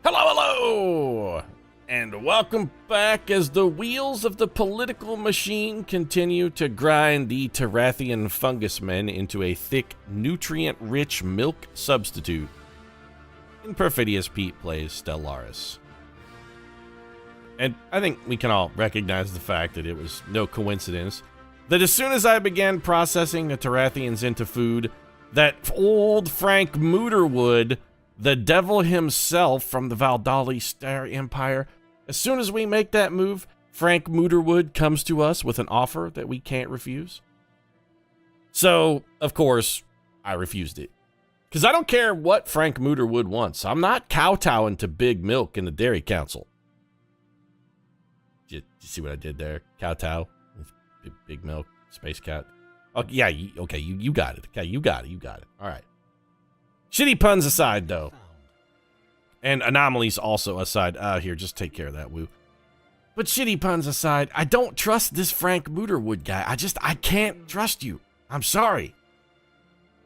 Hello, hello! And welcome back as the wheels of the political machine continue to grind the Tarathian fungus men into a thick, nutrient-rich milk substitute. In Perfidious, Pete plays Stellaris. And I think we can all recognize the fact that it was no coincidence that as soon as I began processing the Tarathians into food, that old Frank Mooterwood, the devil himself from the Stellaris Empire, as soon as we make that move, Frank Mooterwood comes to us with an offer that we can't refuse. So, of course, I refused it. Because I don't care what Frank Mooterwood wants. I'm not kowtowing to Big Milk in the Dairy Council. Did you see what I did there? Kowtow? Big Milk? Space Cat? Oh, yeah, okay, you got it. Okay, you got it. All right. Shitty puns aside, though. And anomalies also aside. Here, just take care of that, Woo. But shitty puns aside, I don't trust this Frank Mooterwood guy. I can't trust you. I'm sorry.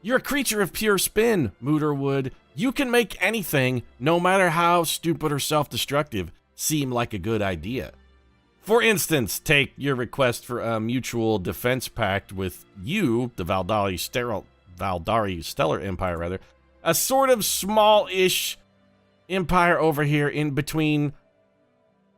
You're a creature of pure spin, Mooterwood. You can make anything, no matter how stupid or self-destructive, seem like a good idea. For instance, take your request for a mutual defense pact with you, the Valdari Stellar Empire, rather. A sort of small-ish empire over here in between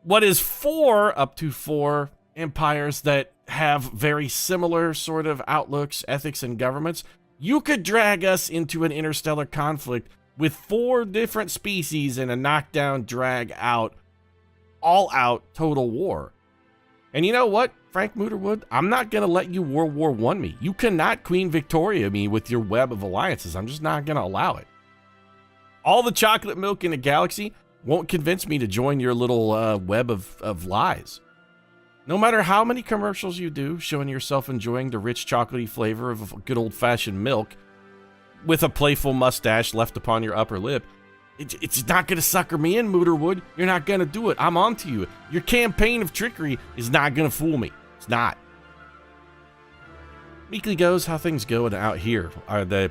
what is up to four empires that have very similar sort of outlooks, ethics, and governments. You could drag us into an interstellar conflict with 4 different species in a knockdown, drag-out, all-out total war. And you know what, Frank Mooterwood? I'm not going to let you World War I me. You cannot Queen Victoria me with your web of alliances. I'm just not going to allow it. All the chocolate milk in the galaxy won't convince me to join your little web of lies. No matter how many commercials you do, showing yourself enjoying the rich chocolatey flavor of good old-fashioned milk with a playful mustache left upon your upper lip, it's not going to sucker me in, Mooterwood. You're not going to do it. I'm on to you. Your campaign of trickery is not going to fool me. It's not. Meekly goes how things go out here.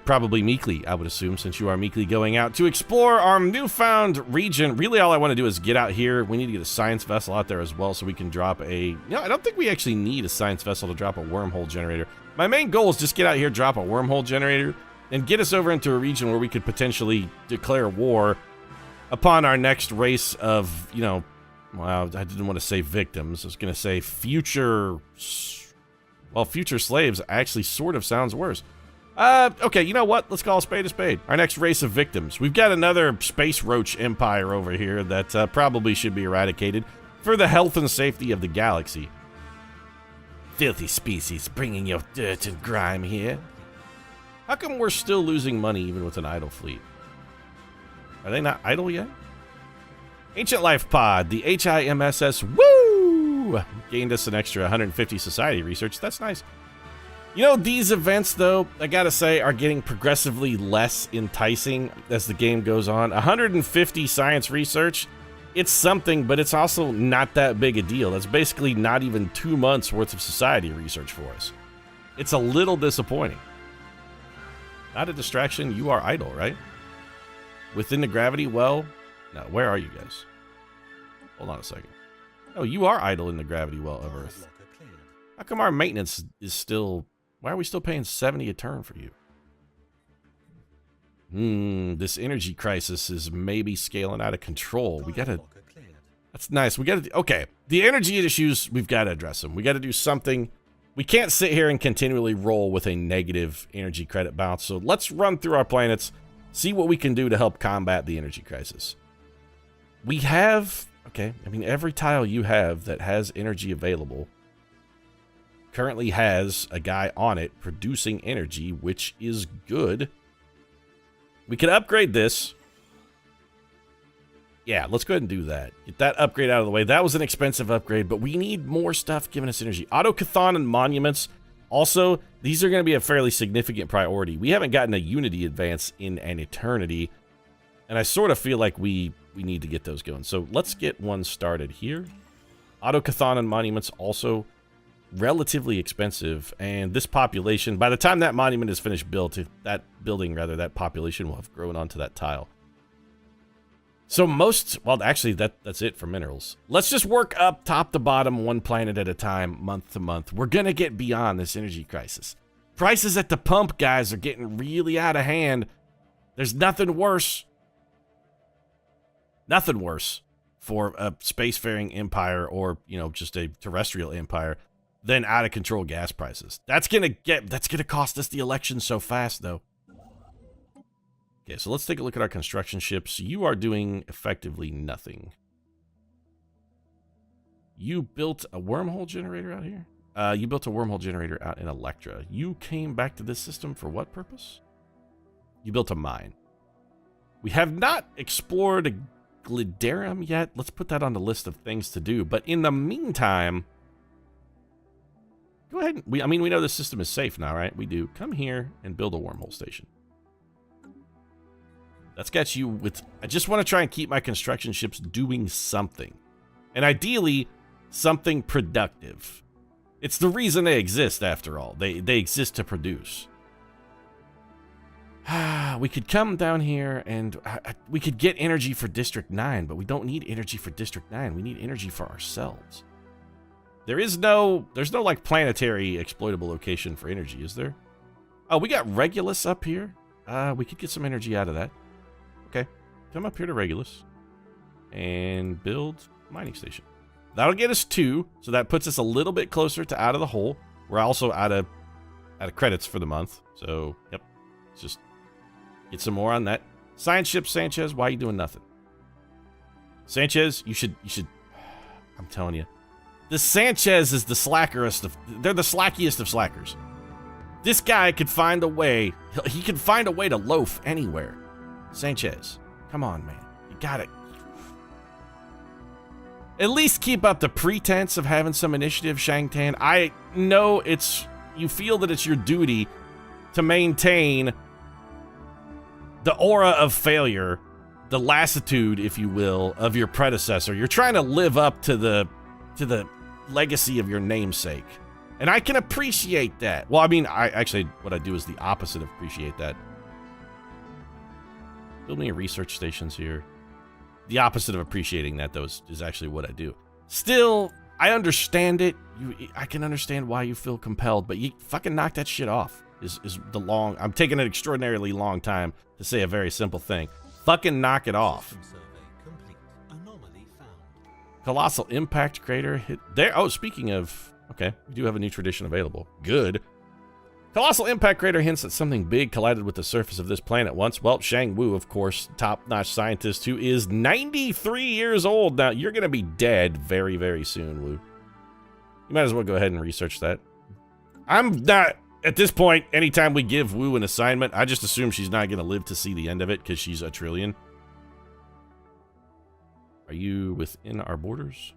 Probably meekly, I would assume, since you are meekly going out to explore our newfound region. Really, all I want to do is get out here. We need to get a science vessel out there as well so we can drop a... No, I don't think we actually need a science vessel to drop a wormhole generator. My main goal is just get out here, drop a wormhole generator, and get us over into a region where we could potentially declare war upon our next race of, well, I didn't want to say victims. I was going to say future slaves actually sort of sounds worse. Okay, you know what? Let's call a spade a spade. Our next race of victims. We've got another space roach empire over here that probably should be eradicated for the health and safety of the galaxy. Filthy species bringing your dirt and grime here. How come we're still losing money even with an idle fleet? Are they not idle yet? Ancient Life Pod, the HIMSS, woo! Gained us an extra 150 society research. That's nice. You know, these events, though, I gotta say, are getting progressively less enticing as the game goes on. 150 science research, it's something, but it's also not that big a deal. That's basically not even 2 months worth of society research for us. It's a little disappointing. Not a distraction, you are idle, right? Within the gravity well? No, where are you guys? Hold on a second. Oh, you are idle in the gravity well of Earth. How come our maintenance is still... Why are we still paying 70 a turn for you? This energy crisis is maybe scaling out of control. We gotta... That's nice. We gotta... Okay, the energy issues, we've got to address them. We gotta do something... We can't sit here and continually roll with a negative energy credit bounce, so let's run through our planets, see what we can do to help combat the energy crisis. We have, okay, I mean, every tile you have that has energy available currently has a guy on it producing energy, which is good. We can upgrade this. Yeah, let's go ahead and do that. Get that upgrade out of the way. That was an expensive upgrade, but we need more stuff giving us energy. Autocathon and monuments. Also, these are going to be a fairly significant priority. We haven't gotten a Unity advance in an eternity, and I sort of feel like we need to get those going. So let's get one started here. Autocathon and monuments also relatively expensive, and this population, by the time that monument is finished built, that building rather, that population will have grown onto that tile. So well, actually, that's it for minerals. Let's just work up top to bottom, one planet at a time, month to month. We're going to get beyond this energy crisis. Prices at the pump, guys, are getting really out of hand. There's nothing worse for a spacefaring empire or, just a terrestrial empire than out of control gas prices. That's going to cost us the election so fast, though. Okay, so let's take a look at our construction ships. You are doing effectively nothing. You built a wormhole generator out here? You built a wormhole generator out in Electra. You came back to this system for what purpose? You built a mine. We have not explored Gliderum yet. Let's put that on the list of things to do. But in the meantime, go ahead. We know the system is safe now, right? We do. Come here and build a wormhole station. That's got you with... I just want to try and keep my construction ships doing something. And ideally, something productive. It's the reason they exist, after all. They exist to produce. We could come down here and we could get energy for District 9, but we don't need energy for District 9. We need energy for ourselves. There's no like planetary exploitable location for energy, is there? Oh, we got Regulus up here. We could get some energy out of that. Okay, come up here to Regulus and build a mining station. That'll get us 2, so that puts us a little bit closer to out of the hole. We're also out of credits for the month, so yep, let's just get some more on that. Science ship Sanchez, why are you doing nothing? Sanchez, you should. I'm telling you, the Sanchez is the slackerest of. They're the slackiest of slackers. This guy could find a way. He can find a way to loaf anywhere. Sanchez, come on, man. You got it. At least keep up the pretense of having some initiative, Shangtan. I know you feel that it's your duty to maintain the aura of failure, the lassitude, if you will, of your predecessor. You're trying to live up to the legacy of your namesake. And I can appreciate that. Well, what I do is the opposite of appreciate that. Building research stations here. The opposite of appreciating that, though, is actually what I do. Still, I understand it. I can understand why you feel compelled, but you fucking knock that shit off. I'm taking an extraordinarily long time to say a very simple thing. Fucking knock it off. Colossal impact crater hit there. Oh, speaking of, okay, we do have a new tradition available. Good. Colossal impact crater hints that something big collided with the surface of this planet once. Well, Shang Wu, of course, top-notch scientist who is 93 years old now. You're going to be dead very, very soon, Wu. You might as well go ahead and research that. I'm not, at this point, anytime we give Wu an assignment, I just assume she's not going to live to see the end of it because she's a trillion. Are you within our borders?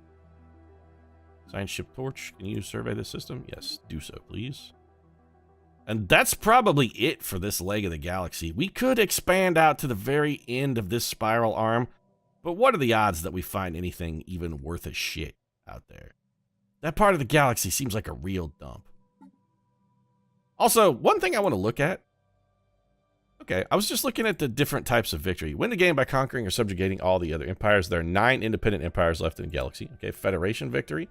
Science ship Torch, can you survey the system? Yes, do so, please. And that's probably it for this leg of the galaxy. We could expand out to the very end of this spiral arm, but what are the odds that we find anything even worth a shit out there? That part of the galaxy seems like a real dump. Also, one thing I want to look at. Okay, I was just looking at the different types of victory. Win the game by conquering or subjugating all the other empires. There are 9 independent empires left in the galaxy. Okay, Federation victory.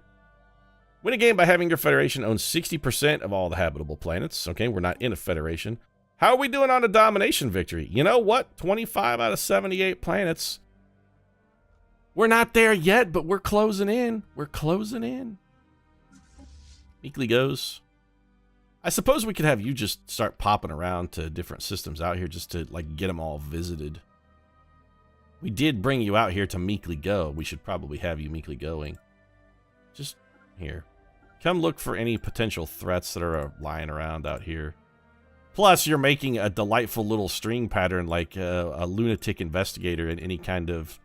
Win a game by having your federation own 60% of all the habitable planets. Okay, we're not in a federation. How are we doing on a domination victory? You know what? 25 out of 78 planets. We're not there yet, but we're closing in. We're closing in. Meekly goes. I suppose we could have you just start popping around to different systems out here just to, like, get them all visited. We did bring you out here to meekly go. We should probably have you meekly going. Just here. Come look for any potential threats that are lying around out here. Plus, you're making a delightful little string pattern like a lunatic investigator in any kind of...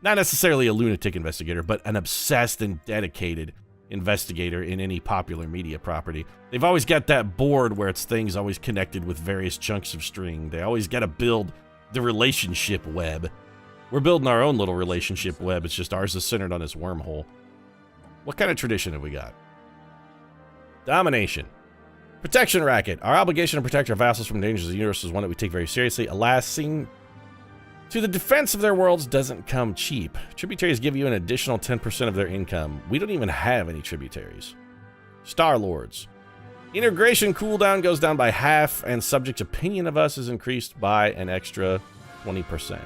Not necessarily a lunatic investigator, but an obsessed and dedicated investigator in any popular media property. They've always got that board where it's things always connected with various chunks of string. They always got to build the relationship web. We're building our own little relationship web. It's just ours is centered on this wormhole. What kind of tradition have we got? Domination. Protection racket. Our obligation to protect our vassals from dangers of the universe is one that we take very seriously. Alas, seeing To the defense of their worlds doesn't come cheap. Tributaries give you an additional 10% of their income. We don't even have any tributaries. Star Lords. Integration cooldown goes down by half, and subject's opinion of us is increased by an extra 20%.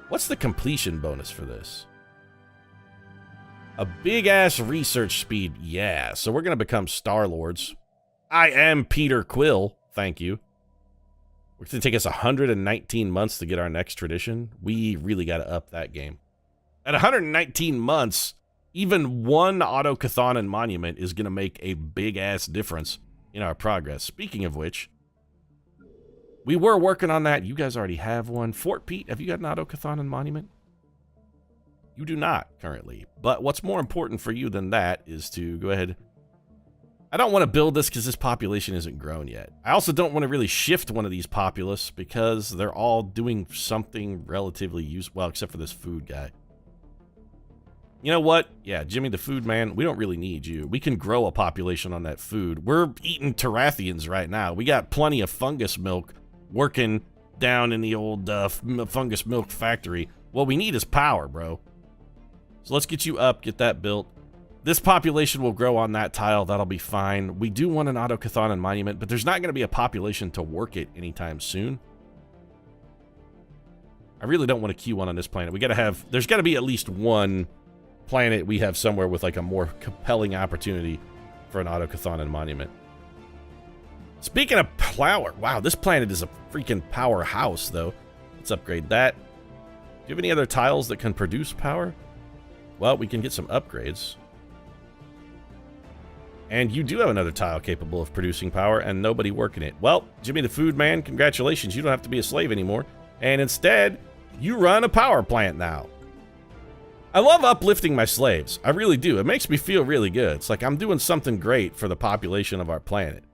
What's the completion bonus for this? A big-ass research speed. Yeah, so we're going to become Star Lords. I am Peter Quill. Thank you. It's going to take us 119 months to get our next tradition. We really got to up that game. At 119 months, even one Autochthonian monument is going to make a big-ass difference in our progress. Speaking of which, we were working on that. You guys already have one. Fort Pete, have you got an Autochthonian monument? You do not currently. But what's more important for you than that is to go ahead. I don't want to build this because this population isn't grown yet. I also don't want to really shift one of these populace because they're all doing something relatively useful. Well, except for this food guy. You know what? Yeah, Jimmy the Food Man, we don't really need you. We can grow a population on that food. We're eating Tarathians right now. We got plenty of fungus milk working down in the old fungus milk factory. What we need is power, bro. So let's get you up, get that built. This population will grow on that tile. That'll be fine. We do want an Autochthonian monument, but there's not going to be a population to work it anytime soon. I really don't want to queue one on this planet. We got to have... There's got to be at least one planet we have somewhere with like a more compelling opportunity for an Autochthonian monument. Speaking of power... Wow, this planet is a freaking powerhouse, though. Let's upgrade that. Do you have any other tiles that can produce power? Well, we can get some upgrades. And you do have another tile capable of producing power and nobody working it. Well, Jimmy the Food Man, congratulations. You don't have to be a slave anymore. And instead, you run a power plant now. I love uplifting my slaves. I really do. It makes me feel really good. It's like I'm doing something great for the population of our planet.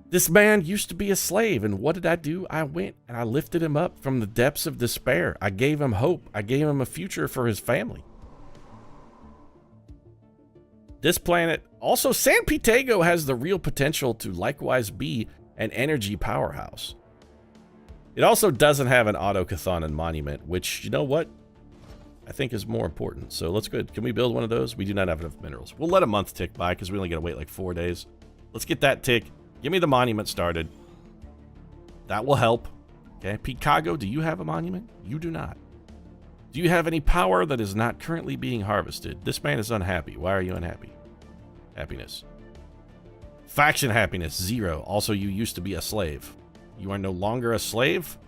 This man used to be a slave, and what did I do? I went and I lifted him up from the depths of despair. I gave him hope. I gave him a future for his family. This planet, also San Pietego, has the real potential to likewise be an energy powerhouse. It also doesn't have an Autochthonian monument, which, you know what? I think is more important. So let's go. Can we build one of those? We do not have enough minerals. We'll let a month tick by because we only got to wait like 4 days. Let's get that tick. Give me the monument started. That will help. Okay, Picago, do you have a monument? You do not. Do you have any power that is not currently being harvested? This man is unhappy. Why are you unhappy? Happiness. Faction happiness, 0. Also, you used to be a slave. You are no longer a slave?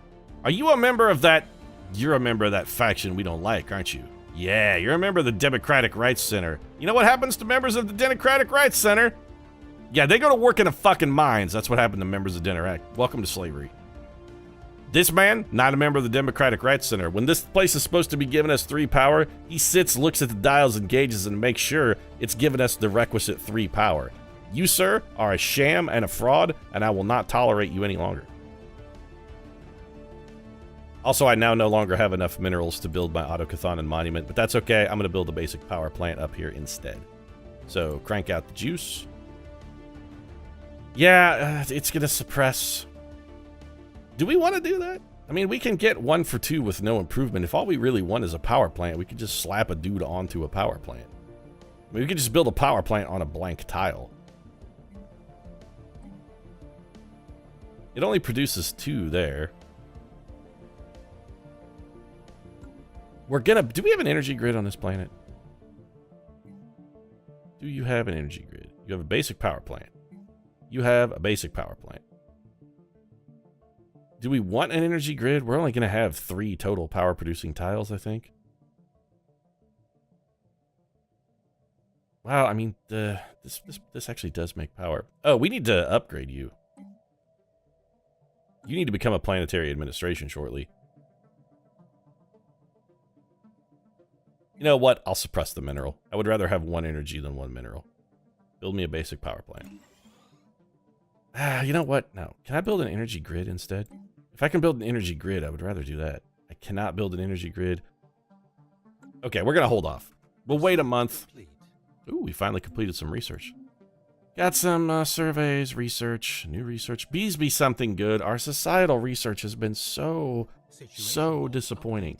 Are you a member of that? You're a member of that faction we don't like, aren't you? Yeah, you're a member of the Democratic Rights Center. You know what happens to members of the Democratic Rights Center? Yeah, they go to work in the fucking mines. That's what happened to members of Democratic. Welcome to slavery. This man, not a member of the Democratic Rights Center. When this place is supposed to be giving us 3 power, he sits, looks at the dials and gauges and makes sure it's giving us the requisite 3 power. You, sir, are a sham and a fraud, and I will not tolerate you any longer. Also, I now no longer have enough minerals to build my Autochthonian monument, but that's okay. I'm going to build a basic power plant up here instead. So, crank out the juice. Yeah, it's going to suppress... Do we want to do that? I mean, we can get 1 for 2 with no improvement. If all we really want is a power plant, we could just slap a dude onto a power plant. I mean, we could just build a power plant on a blank tile. It only produces 2 there. We're gonna... Do we have an energy grid on this planet? Do you have an energy grid? You have a basic power plant. You have a basic power plant. Do we want an energy grid? We're only going to have 3 total power producing tiles, I think. Wow, I mean, this actually does make power. Oh, we need to upgrade you. You need to become a planetary administration shortly. You know what? I'll suppress the mineral. I would rather have 1 energy than 1 mineral. Build me a basic power plant. You know what? No. Can I build an energy grid instead? If I can build an energy grid, I would rather do that. I cannot build an energy grid. Okay, we're going to hold off. We'll wait a month. Ooh, we finally completed some research. Got some surveys, research, new research. Bees be something good. Our societal research has been so disappointing.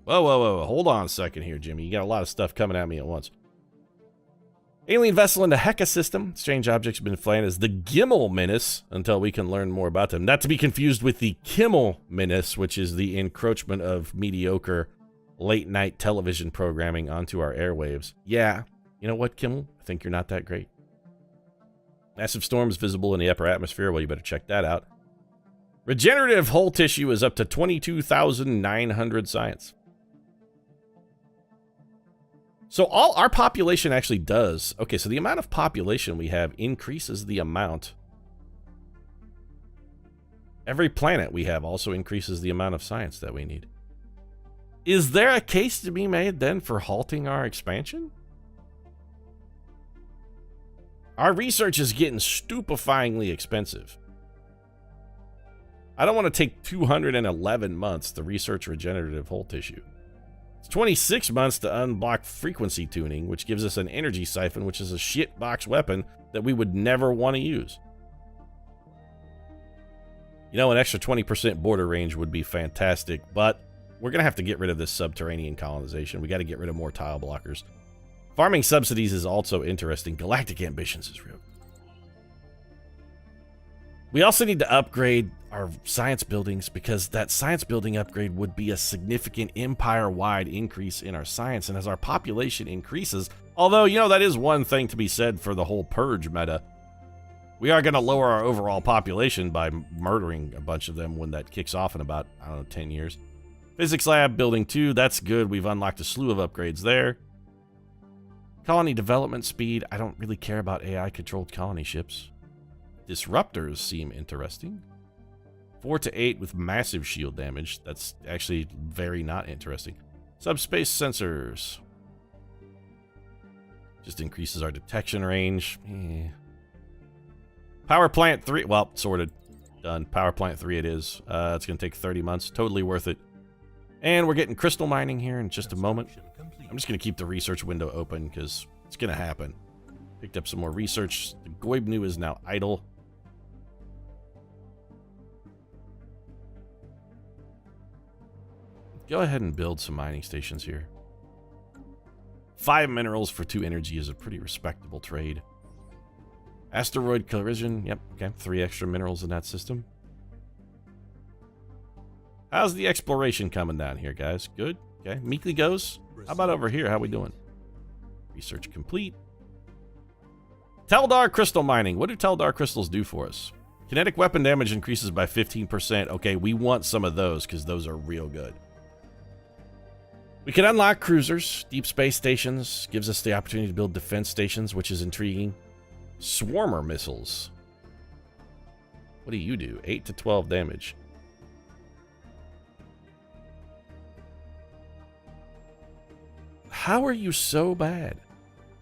Whoa. Hold on a second here, Jimmy. You got a lot of stuff coming at me at once. Alien vessel into Heka system. Strange objects have been flagged as the Gimmel Menace until we can learn more about them. Not to be confused with the Kimmel Menace, which is the encroachment of mediocre late-night television programming onto our airwaves. Yeah, you know what, Kimmel? I think you're not that great. Massive storms visible in the upper atmosphere. Well, you better check that out. Regenerative hull tissue is up to 22,900 science. So all our population actually does. Okay, so the amount of population we have increases the amount. Every planet we have also increases the amount of science that we need. Is there a case to be made then for halting our expansion? Our research is getting stupefyingly expensive. I don't want to take 211 months to research regenerative hull tissue. It's 26 months to unblock frequency tuning, which gives us an energy siphon, which is a shitbox weapon that we would never want to use. You know, an extra 20% border range would be fantastic, but we're going to have to get rid of this subterranean colonization. We got to get rid of more tile blockers. Farming subsidies is also interesting. Galactic ambitions is real. We also need to upgrade our science buildings because that science building upgrade would be a significant empire-wide increase in our science. And as our population increases, although, you know, that is one thing to be said for the whole Purge meta, we are going to lower our overall population by murdering a bunch of them when that kicks off in about, I don't know, 10 years. Physics lab, building 2, that's good. We've unlocked a slew of upgrades there. Colony development speed, I don't really care about AI-controlled colony ships. Disruptors seem interesting. 4 to 8 with massive shield damage. That's actually very not interesting. Subspace sensors. Just increases our detection range. Power plant 3. Well, sorted. Done. Power plant 3 it is. It's going to take 30 months. Totally worth it. And we're getting crystal mining here in just a moment. I'm just going to keep the research window open because it's going to happen. Picked up some more research. The Goibnu is now idle. Go ahead and build some mining stations here. 5 minerals for 2 energy is a pretty respectable trade. Asteroid collision. Yep, okay. 3 extra minerals in that system. How's the exploration coming down here, guys? Good? Okay. Meekly goes. How about over here? How we doing? Research complete. Teldar crystal mining. What do Teldar crystals do for us? Kinetic weapon damage increases by 15%. Okay, we want some of those because those are real good. We can unlock cruisers, deep space stations, gives us the opportunity to build defense stations, which is intriguing. Swarmer missiles. What do you do? 8 to 12 damage. How are you so bad?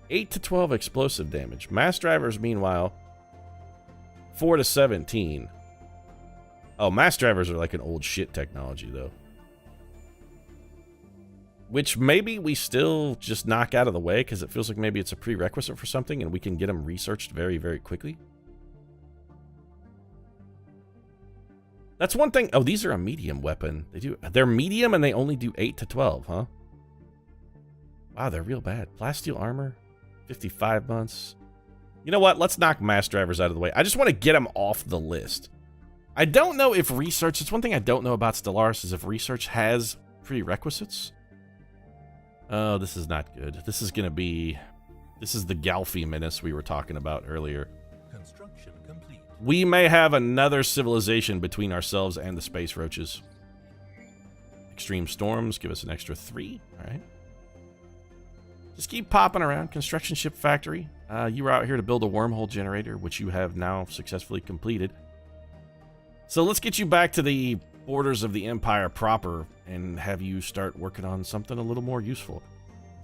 8 to 12 explosive damage. Mass drivers, meanwhile, 4 to 17. Oh, mass drivers are like an old shit technology, though. Which maybe we still just knock out of the way because it feels like maybe it's a prerequisite for something and we can get them researched very, very quickly. That's one thing. Oh, these are a medium weapon. They're medium and they only do 8 to 12, huh? Wow, they're real bad. Plasteel armor, 55 months. You know what? Let's knock mass drivers out of the way. I just want to get them off the list. I don't know if research... It's one thing I don't know about Stellaris is if research has prerequisites. Oh, this is not good. This is going to be... This is the Galfi menace we were talking about earlier. Construction complete. We may have another civilization between ourselves and the space roaches. Extreme storms give us an extra 3. All right. Just keep popping around. Construction ship factory. You were out here to build a wormhole generator, which you have now successfully completed. So let's get you back to the borders of the Empire proper and have you start working on something a little more useful.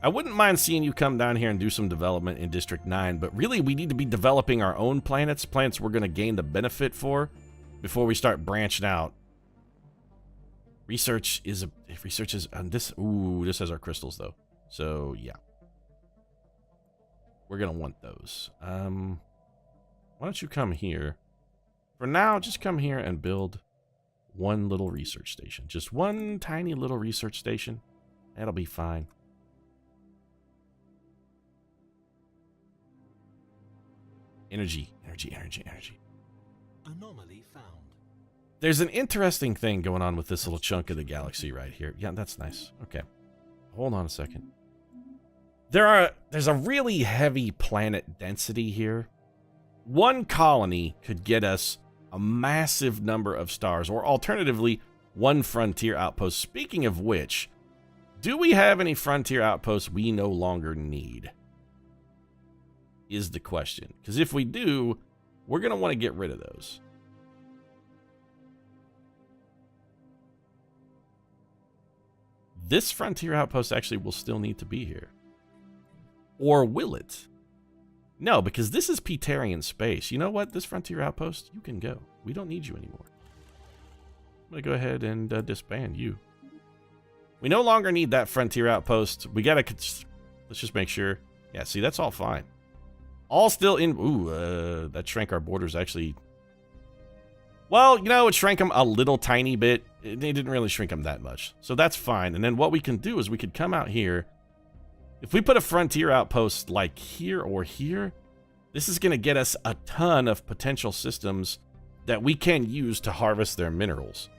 I wouldn't mind seeing you come down here and do some development in District 9, but really we need to be developing our own planets we're going to gain the benefit for before we start branching out. Research is on this. Ooh, this has our crystals though. So yeah. we're going to want those. Why don't you come here? For now, just come here and build one little research station. Just one tiny little research station. That'll be fine. Energy, energy, energy, energy. Anomaly found. There's an interesting thing going on with this little chunk of the galaxy right here. Yeah, that's nice. Okay. Hold on a second. There's a really heavy planet density here. One colony could get us a massive number of stars, or alternatively, one frontier outpost. Speaking of which, do we have any frontier outposts we no longer need? Is the question. Because if we do, we're going to want to get rid of those. This frontier outpost actually will still need to be here. Or will it? No, because this is Peterian space. You know what? This frontier outpost, you can go. We don't need you anymore. I'm going to go ahead and disband you. We no longer need that frontier outpost. We got to... Let's just make sure. Yeah, see, that's all fine. All still in... Ooh, that shrank our borders actually... Well, you know, it shrank them a little tiny bit. It didn't really shrink them that much. So that's fine. And then what we can do is we could come out here. If we put a frontier outpost like here or here, this is going to get us a ton of potential systems that we can use to harvest their minerals.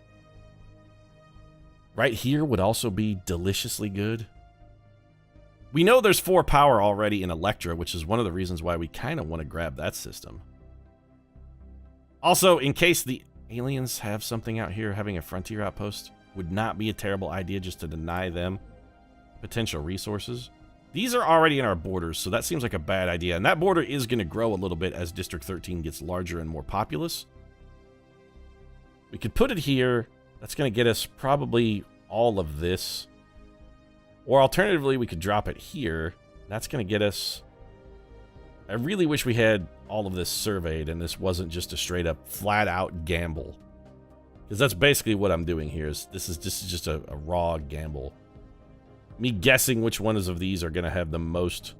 Right here would also be deliciously good. We know there's 4 power already in Electra, which is one of the reasons why we kind of want to grab that system. Also, in case the aliens have something out here, having a frontier outpost would not be a terrible idea just to deny them potential resources. These are already in our borders, so that seems like a bad idea. And that border is going to grow a little bit as District 13 gets larger and more populous. We could put it here. That's going to get us probably all of this. Or alternatively, we could drop it here. That's going to get us... I really wish we had all of this surveyed and this wasn't just a straight up flat out gamble. Because that's basically what I'm doing here. This is just a raw gamble. Me guessing which ones of these are going to have the most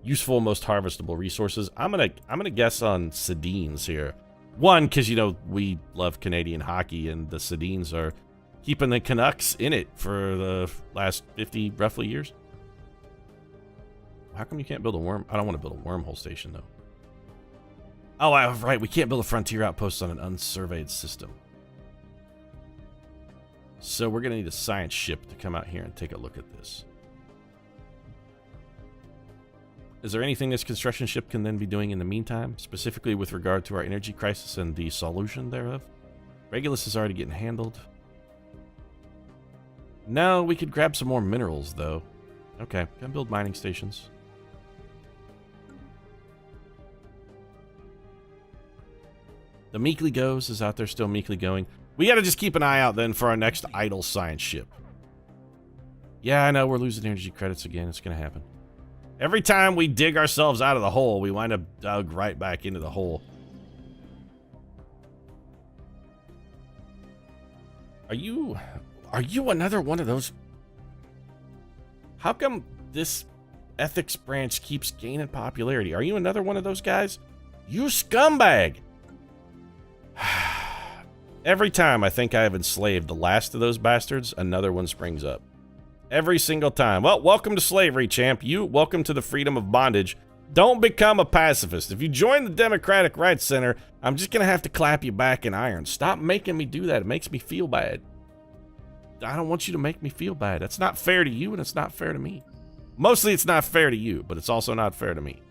useful, most harvestable resources. I'm gonna guess on Sedines here. One, because, you know, we love Canadian hockey, and the Sedines are keeping the Canucks in it for the last 50, roughly, years. How come you can't build a worm? I don't want to build a wormhole station, though. Oh, right. We can't build a frontier outpost on an unsurveyed system. So we're going to need a science ship to come out here and take a look at this. Is there anything this construction ship can then be doing in the meantime, specifically with regard to our energy crisis and the solution thereof? Regulus is already getting handled. No, we could grab some more minerals, though. Okay, can build mining stations. The Meekly Goes is out there still meekly going. We gotta just keep an eye out then for our next idle science ship. Yeah, I know, we're losing energy credits again. It's gonna happen. Every time we dig ourselves out of the hole, we wind up dug right back into the hole. Are you another one of those? How come this ethics branch keeps gaining popularity? Are you another one of those guys? You scumbag! Every time I think I have enslaved the last of those bastards, another one springs up. Every single time. Well, welcome to slavery, champ. Welcome to the freedom of bondage. Don't become a pacifist. If you join the Democratic Rights Center, I'm just going to have to clap you back in iron. Stop making me do that. It makes me feel bad. I don't want you to make me feel bad. That's not fair to you, and it's not fair to me. Mostly it's not fair to you, but it's also not fair to me.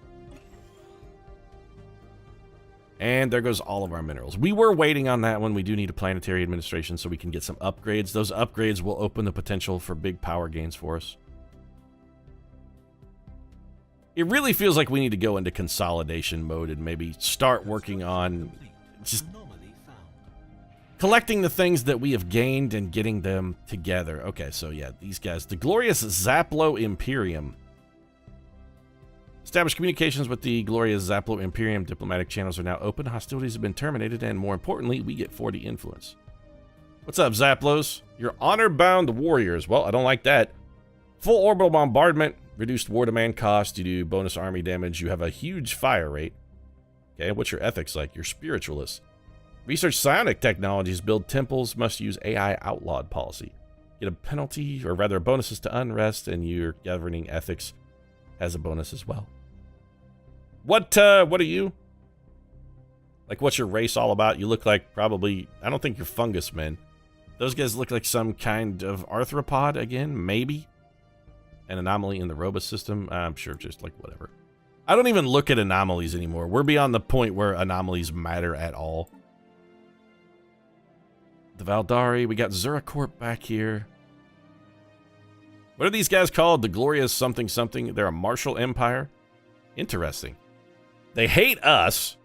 And there goes all of our minerals. We were waiting on that one. We do need a planetary administration so we can get some upgrades. Those upgrades will open the potential for big power gains for us. It really feels like we need to go into consolidation mode and maybe start working on just collecting the things that we have gained and getting them together. Okay, so yeah, these guys. The glorious Zaplo Imperium. Establish communications with the glorious Zaplo Imperium. Diplomatic channels are now open. Hostilities have been terminated, and more importantly, we get 40 influence. What's up, Zaplos? You're honor-bound warriors. Well, I don't like that. Full orbital bombardment. reduced war demand cost, you do bonus army damage, you have a huge fire rate. Okay, what's your ethics like? You're spiritualist. Research psionic technologies, build temples, must use AI outlawed policy. Get a penalty, or rather bonuses to unrest, and your governing ethics has a bonus as well. What are you? Like, what's your race all about? You look like probably, I don't think you're fungus men. Those guys look like some kind of arthropod again, maybe? An anomaly in the robot system? I'm sure just like whatever. I don't even look at anomalies anymore. We're beyond the point where anomalies matter at all. The Valdari, we got Zuracorp back here. What are these guys called? The Glorious something something. They're a martial empire. Interesting. They hate us.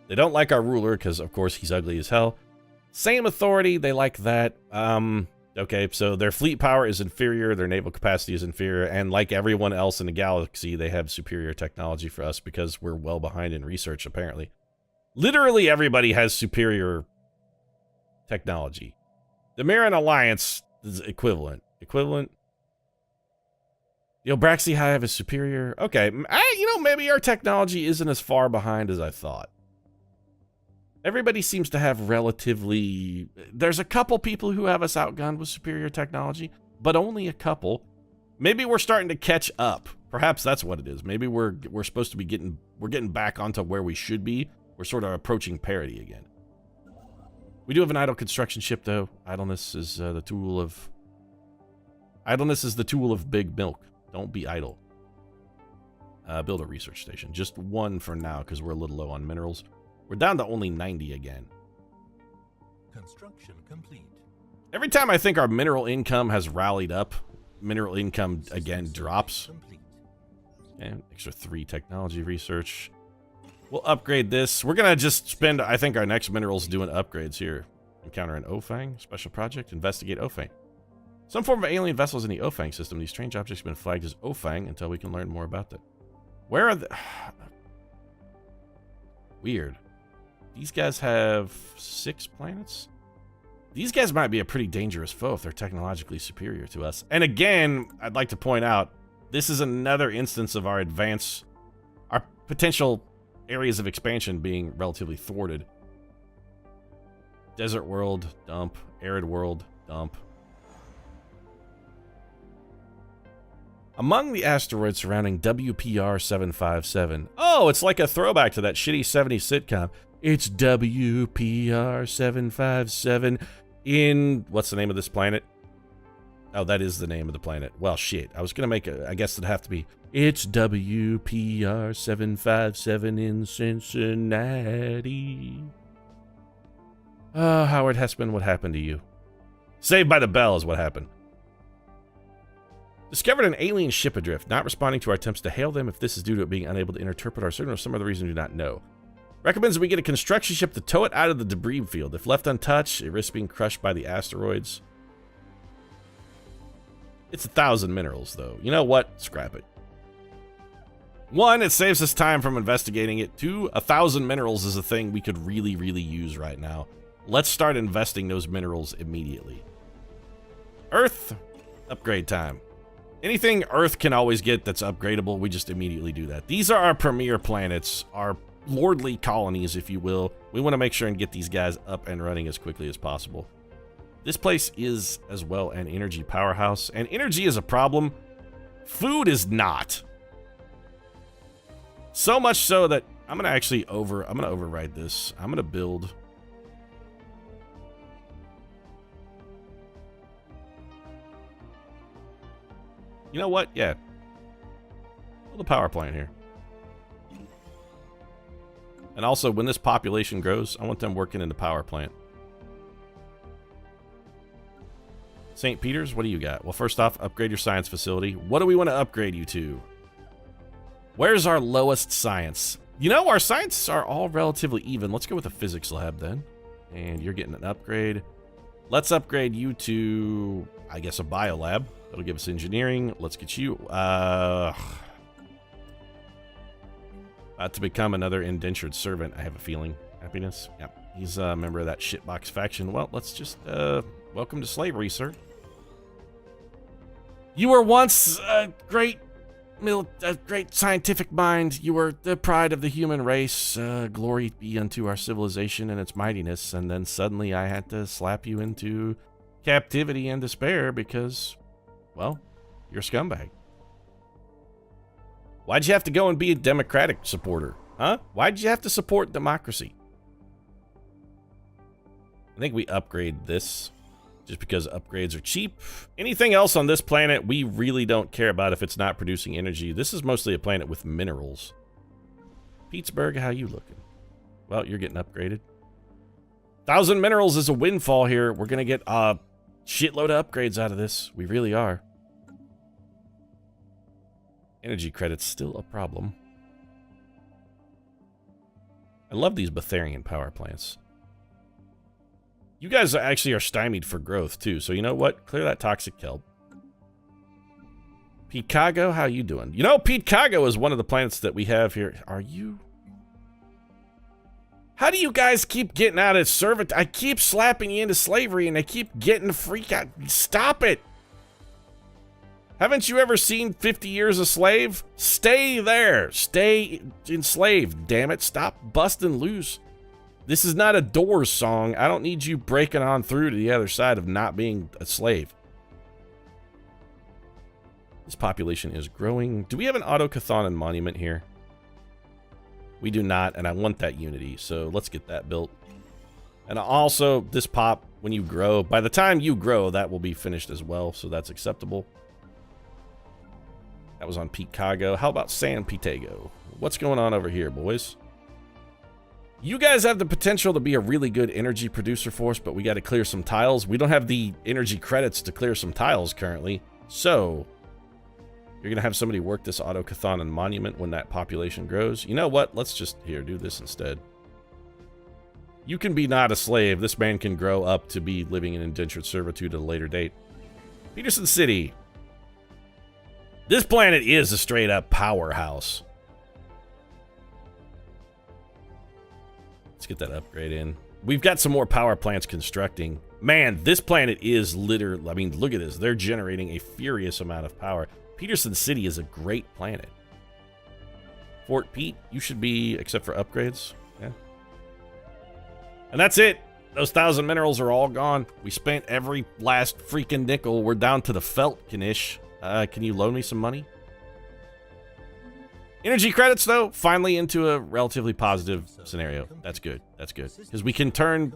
They don't like our ruler because, of course, he's ugly as hell. Same authority. They like that. Okay, so their fleet power is inferior. Their naval capacity is inferior. And like everyone else in the galaxy, they have superior technology for us because we're well behind in research, apparently. Literally everybody has superior technology. The Marin Alliance is equivalent. Equivalent? The Obraxi Hive is superior. Okay, maybe our technology isn't as far behind as I thought. Everybody seems to have relatively... There's a couple people who have us outgunned with superior technology, but only a couple. Maybe we're starting to catch up. Perhaps that's what it is. Maybe we're supposed to be getting back onto where we should be. We're sort of approaching parity again. We do have an idle construction ship, though. Idleness is the tool of big milk. Don't be idle. Build a research station. Just one for now, because we're a little low on minerals. We're down to only 90 again. Construction complete. Every time I think our mineral income has rallied up, mineral income again drops. And extra 3 technology research. We'll upgrade this. We're going to just spend, I think, our next minerals doing upgrades here. Encounter an Ofang. Special project. Investigate Ofang. Some form of alien vessels in the Ofang system. These strange objects have been flagged as Ofang until we can learn more about them. Where are the... Weird. These guys have 6 planets? These guys might be a pretty dangerous foe if they're technologically superior to us. And again, I'd like to point out, this is another instance of our potential areas of expansion being relatively thwarted. Desert world, dump. Arid world, dump. Among the asteroids surrounding WPR 757. Oh, it's like a throwback to that shitty 70s sitcom. It's WPR 757 in... What's the name of this planet? Oh, that is the name of the planet. Well, shit. I was going to make a... I guess it'd have to be... It's WPR 757 in Cincinnati. Oh, Howard Hessman, what happened to you? Saved by the Bell is what happened. Discovered an alien ship adrift, not responding to our attempts to hail them. If this is due to it being unable to interpret our signal or some other reason, we do not know. Recommends we get a construction ship to tow it out of the debris field. If left untouched, it risks being crushed by the asteroids. It's 1,000 minerals, though. You know what? Scrap it. 1, it saves us time from investigating it. 2, 1,000 minerals is a thing we could really, really use right now. Let's start investing those minerals immediately. Earth, upgrade time. Anything Earth can always get that's upgradable, we just immediately do that. These are our premier planets, our lordly colonies, if you will. We want to make sure and get these guys up and running as quickly as possible. This place is, as well, an energy powerhouse, and energy is a problem. Food is not. So much so that I'm going to actually override this. I'm going to build... You know what? Yeah. Build a power plant here. And also, when this population grows, I want them working in the power plant. St. Peter's, what do you got? Well, first off, upgrade your science facility. What do we want to upgrade you to? Where's our lowest science? You know, our sciences are all relatively even. Let's go with a physics lab then. And you're getting an upgrade. Let's upgrade you to, I guess, a biolab. That'll give us engineering. Let's get you... to become another indentured servant, I have a feeling. Happiness? Yep. He's a member of that shitbox faction. Well, let's just, welcome to slavery, sir. You were once a great scientific mind. You were the pride of the human race. Glory be unto our civilization and its mightiness. And then suddenly I had to slap you into captivity and despair because, well, you're a scumbag. Why'd you have to go and be a democratic supporter? Huh? Why'd you have to support democracy? I think we upgrade this just because upgrades are cheap. Anything else on this planet, we really don't care about if it's not producing energy. This is mostly a planet with minerals. Pittsburgh, how you looking? Well, you're getting upgraded. 1,000 minerals is a windfall here. We're going to get a shitload of upgrades out of this. We really are. Energy credits still a problem. I love these Peterian power plants. You guys actually are stymied for growth, too. So you know what? Clear that toxic kelp. Petecago, how you doing? You know, Petecago is one of the planets that we have here. Are you? How do you guys keep getting out of servitude? I keep slapping you into slavery, and I keep getting the freak out. Stop it. Haven't you ever seen 50 Years a Slave? Stay there. Stay enslaved, damn it. Stop busting loose. This is not a Doors song. I don't need you breaking on through to the other side of not being a slave. This population is growing. Do we have an Autochthon monument here? We do not, and I want that unity, so let's get that built. And also, this pop, when you grow, by the time you grow, that will be finished as well, so that's acceptable. That was on Petecago. How about San Petago? What's going on over here, boys? You guys have the potential to be a really good energy producer for us, but we got to clear some tiles. We don't have the energy credits to clear some tiles currently, so you're going to have somebody work this Autochthon monument when that population grows. You know what? Let's just, here, do this instead. You can be not a slave. This man can grow up to be living in indentured servitude at a later date. Peterson City. This planet is a straight-up powerhouse. Let's get that upgrade in. We've got some more power plants constructing. Man, this planet is literally, I mean, look at this. They're generating a furious amount of power. Peterson City is a great planet. Fort Pete, you should be, except for upgrades. Yeah. And that's it. Those 1,000 minerals are all gone. We spent every last freaking nickel. We're down to the Feltkinish. Can you loan me some money? Energy credits, though, finally into a relatively positive scenario. That's good. That's good. Because we can turn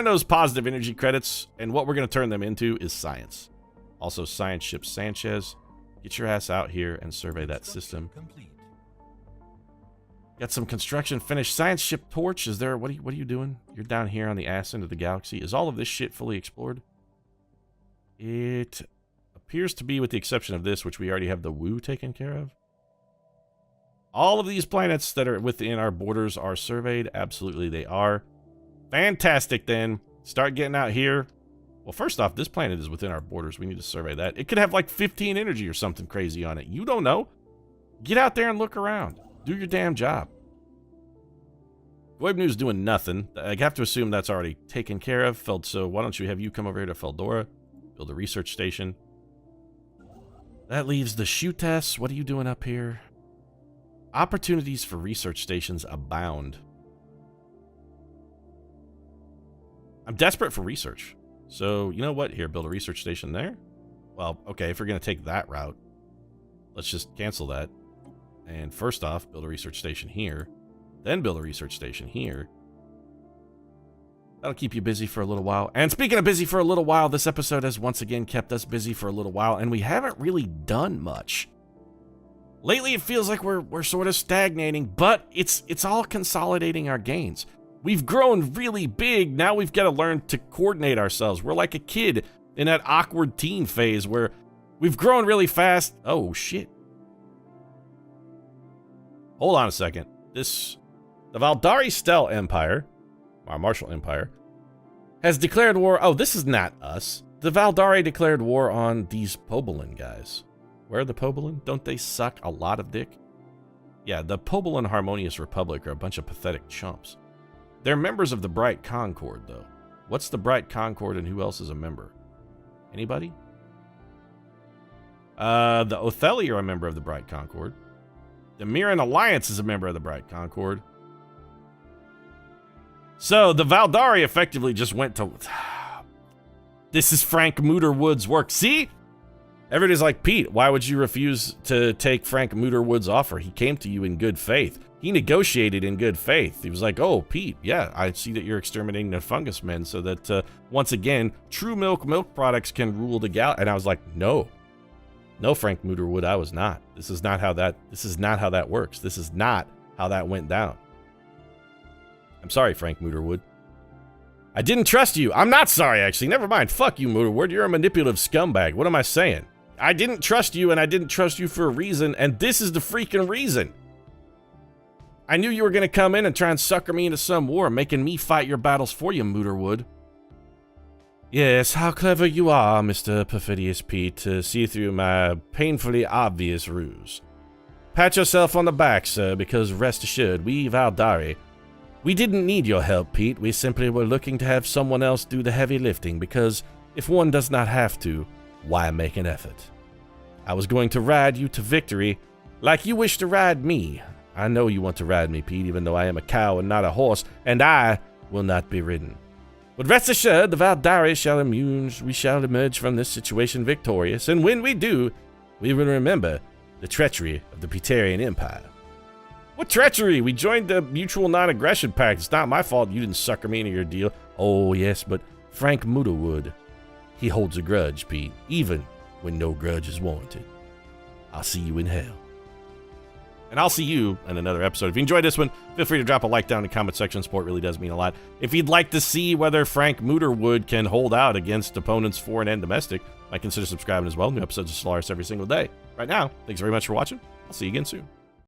those positive energy credits, and what we're going to turn them into is science. Also, science ship Sanchez. Get your ass out here and survey that system. Got some construction finished. Science ship Torch. Is there? What are you doing? You're down here on the ass end of the galaxy. Is all of this shit fully explored? It appears to be, with the exception of this, which we already have the Woo taken care of. All of these planets that are within our borders are surveyed. Absolutely, they are. Fantastic, then. Start getting out here. Well, first off, this planet is within our borders. We need to survey that. It could have like 15 energy or something crazy on it. You don't know. Get out there and look around. Do your damn job. Goibnu's doing nothing. I have to assume that's already taken care of. So why don't you come over here to Feldora, build a research station. That leaves the Shutas. What are you doing up here? Opportunities for research stations abound. I'm desperate for research. So, you know what? Here, build a research station there. Well, okay, if we're going to take that route, let's just cancel that. And first off, build a research station here. Then build a research station here. That'll keep you busy for a little while. And speaking of busy for a little while, this episode has once again kept us busy for a little while, and we haven't really done much. Lately, it feels like we're sort of stagnating, but it's all consolidating our gains. We've grown really big. Now we've got to learn to coordinate ourselves. We're like a kid in that awkward teen phase where we've grown really fast. Oh, shit. Hold on a second. The Valdari Stell Empire, our Martial Empire, has declared war. Oh, this is not us. The Valdari declared war on these Pobolin guys. Where are the Pobolin? Don't they suck a lot of dick? Yeah, the Pobolin Harmonious Republic are a bunch of pathetic chumps. They're members of the Bright Concord, though. What's the Bright Concord and who else is a member? Anybody? The Otheli are a member of the Bright Concord. The Mirren Alliance is a member of the Bright Concord. So the Valdari effectively just went to... This is Frank Mooterwood's work. See? Everybody's like, Pete, why would you refuse to take Frank Mooterwood's offer? He came to you in good faith. He negotiated in good faith. He was like, oh, Pete, yeah, I see that you're exterminating the fungus men so that, once again, true milk products can rule the gal. And I was like, no. No, Frank Mooterwood, I was not. This is not how that works. This is not how that went down. I'm sorry, Frank Mooterwood. I didn't trust you. I'm not sorry, actually. Never mind. Fuck you, Mooterwood. You're a manipulative scumbag. What am I saying? I didn't trust you, and I didn't trust you for a reason, and this is the freaking reason. I knew you were going to come in and try and sucker me into some war, making me fight your battles for you, Mooterwood. Yes, how clever you are, Mr. Perfidious Pete, to see through my painfully obvious ruse. Pat yourself on the back, sir, because rest assured, we Valdari, we didn't need your help, Pete. We simply were looking to have someone else do the heavy lifting, because if one does not have to, why make an effort? I was going to ride you to victory, like you wish to ride me. I know you want to ride me, Pete, even though I am a cow and not a horse, and I will not be ridden. But rest assured, the Valdari shall emerge from this situation victorious, and when we do, we will remember the treachery of the Peterian Empire. What treachery? We joined the Mutual Non-Aggression Pact. It's not my fault you didn't sucker me into your deal. Oh, yes, but Frank Mooterwood, he holds a grudge, Pete, even when no grudge is warranted. I'll see you in hell. And I'll see you in another episode. If you enjoyed this one, feel free to drop a like down in the comment section. Support really does mean a lot. If you'd like to see whether Frank Mooterwood can hold out against opponents foreign and domestic, I consider subscribing as well. New episodes of Stellaris every single day. Right now, thanks very much for watching. I'll see you again soon.